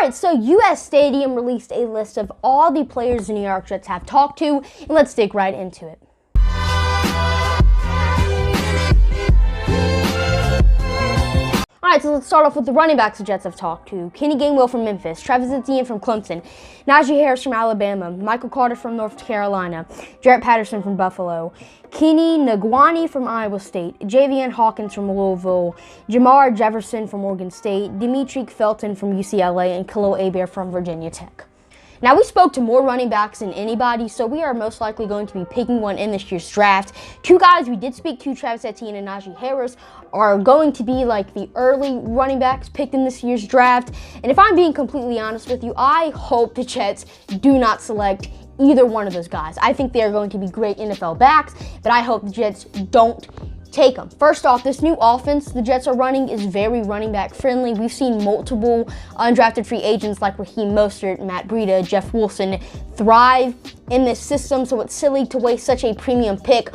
Alright, so US Stadium released a list of all the players the New York Jets have talked to, and let's dig right into it. Alright, so let's start off with the running backs the Jets have talked to. Kenny Gainwell from Memphis, Travis Etienne from Clemson, Najee Harris from Alabama, Michael Carter from North Carolina, Jarrett Patterson from Buffalo, Kenny Ngwani from Iowa State, Javian Hawkins from Louisville, Jamar Jefferson from Oregon State, Dimitri Felton from UCLA, and Khalil Hebert from Virginia Tech. Now, we spoke to more running backs than anybody, so we are most likely going to be picking one in this year's draft. Two guys we did speak to, Travis Etienne and Najee Harris, are going to be like the early running backs picked in this year's draft. And if I'm being completely honest with you, I hope the Jets do not select either one of those guys. I think they are going to be great NFL backs, but I hope the Jets don't take them. First off, this new offense the Jets are running is very running back friendly. We've seen multiple undrafted free agents like Raheem Mostert, Matt Breida, Jeff Wilson thrive in this system, so it's silly to waste such a premium pick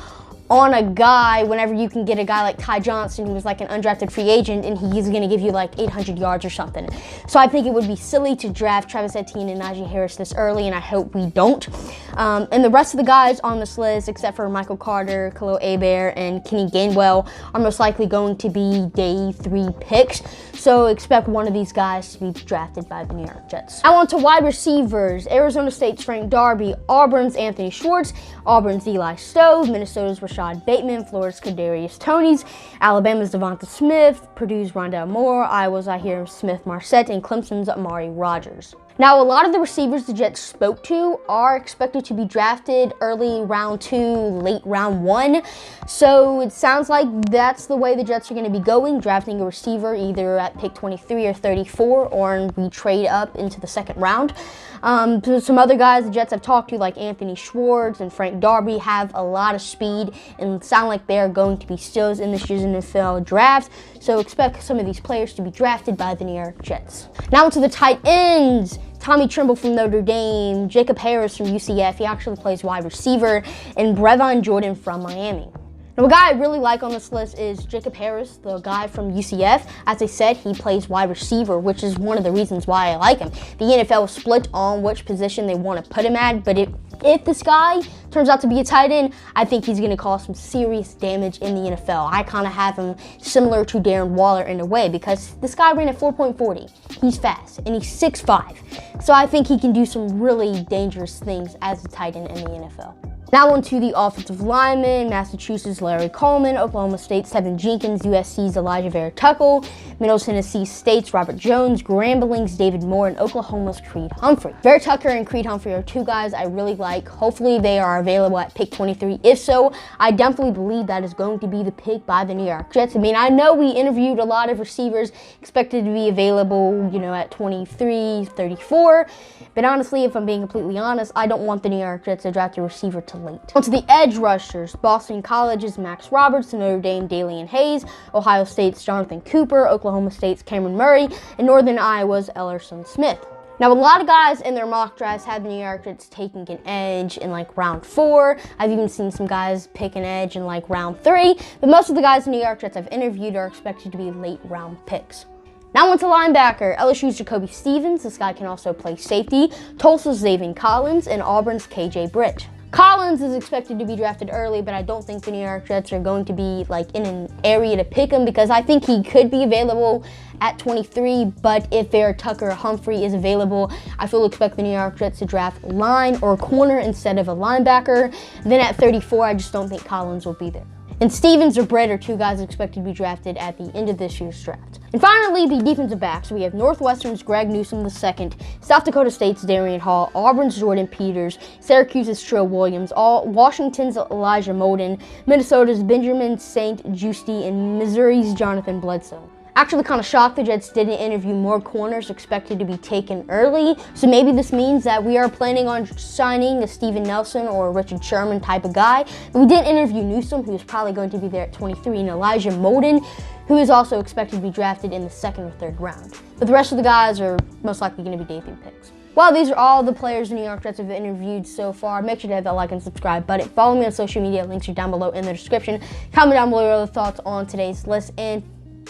on a guy whenever you can get a guy like Ty Johnson who was like an undrafted free agent and he's going to give you like 800 yards or something. So I think it would be silly to draft Travis Etienne and Najee Harris this early, and I hope we don't. And the rest of the guys on this list, except for Michael Carter, Khalil Hebert, and Kenny Gainwell, are most likely going to be day 3 picks. So expect one of these guys to be drafted by the New York Jets. Now on to wide receivers. Arizona State's Frank Darby, Auburn's Anthony Schwartz, Auburn's Eli Stove, Minnesota's Rashad Bateman, Florida's Kadarius Toney, Alabama's Devonta Smith, Purdue's Rondale Moore, Iowa's Ihir Smith-Marsette, and Clemson's Amari Rogers. Now, a lot of the receivers the Jets spoke to are expected to be drafted early round 2, late round 1. So it sounds like that's the way the Jets are going to be going, drafting a receiver either at pick 23 or 34, or we trade up into the second round. Some other guys the Jets have talked to, like Anthony Schwartz and Frank Darby, have a lot of speed and sound like they're going to be steals in this year's NFL draft. So expect some of these players to be drafted by the New York Jets. Now onto the tight ends. Tommy Tremble from Notre Dame, Jacob Harris from UCF, he actually plays wide receiver, and Brevon Jordan from Miami. Now, a guy I really like on this list is Jacob Harris, the guy from UCF. As I said, he plays wide receiver, which is one of the reasons why I like him. The NFL is split on which position they want to put him at, but if this guy turns out to be a tight end, I think he's going to cause some serious damage in the NFL. I kind of have him similar to Darren Waller in a way, because this guy ran at 4.40. He's fast, and he's 6'5". So I think he can do some really dangerous things as a tight end in the NFL. Now on to the offensive linemen. Massachusetts' Larry Coleman, Oklahoma State's Tevin Jenkins, USC's Elijah Vera-Tuckle, Middle Tennessee State's Robert Jones, Grambling's David Moore, and Oklahoma's Creed Humphrey. Vera-Tucker and Creed Humphrey are two guys I really like. Hopefully they are available at pick 23. If so, I definitely believe that is going to be the pick by the New York Jets. I mean, I know we interviewed a lot of receivers expected to be available, at 23, 34. But honestly, if I'm being completely honest, I don't want the New York Jets to draft a receiver till late. Onto the edge rushers. Boston College's Max Roberts, Notre Dame Dalian Hayes, Ohio State's Jonathan Cooper, Oklahoma State's Cameron Murray, and Northern Iowa's Ellerson Smith. Now, a lot of guys in their mock drafts have the New York Jets taking an edge in like round 4. I've even seen some guys pick an edge in like round 3, but most of the guys the New York Jets have interviewed are expected to be late round picks. Now on to linebacker. LSU's Jacoby Stevens, this guy can also play safety, Tulsa's Zaven Collins, and Auburn's KJ Britt. Collins is expected to be drafted early, but I don't think the New York Jets are going to be like in an area to pick him, because I think he could be available at 23, but if Vera-Tucker Humphrey is available, I fully expect the New York Jets to draft line or corner instead of a linebacker. Then at 34, I just don't think Collins will be there. And Stevens or Britt are two guys expected to be drafted at the end of this year's draft. And finally, the defensive backs. We have Northwestern's Greg Newsome II, South Dakota State's Darian Hall, Auburn's Jordan Peters, Syracuse's Trill Williams, Washington's Elijah Molden, Minnesota's Benjamin St. Juste, and Missouri's Jonathan Bledsoe. Actually kind of shocked the Jets didn't interview more corners expected to be taken early. So maybe this means that we are planning on signing a Steven Nelson or Richard Sherman type of guy. But we did interview Newsome, who is probably going to be there at 23, and Elijah Molden, who is also expected to be drafted in the 2nd or 3rd round. But the rest of the guys are most likely going to be day 3 picks. Well, these are all the players the New York Jets have interviewed so far. Make sure to hit that like and subscribe button. Follow me on social media. Links are down below in the description. Comment down below your other thoughts on today's list, and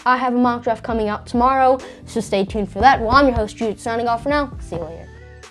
I have a mock draft coming out tomorrow, so stay tuned for that. Well, I'm your host, Jude, signing off for now. See you later.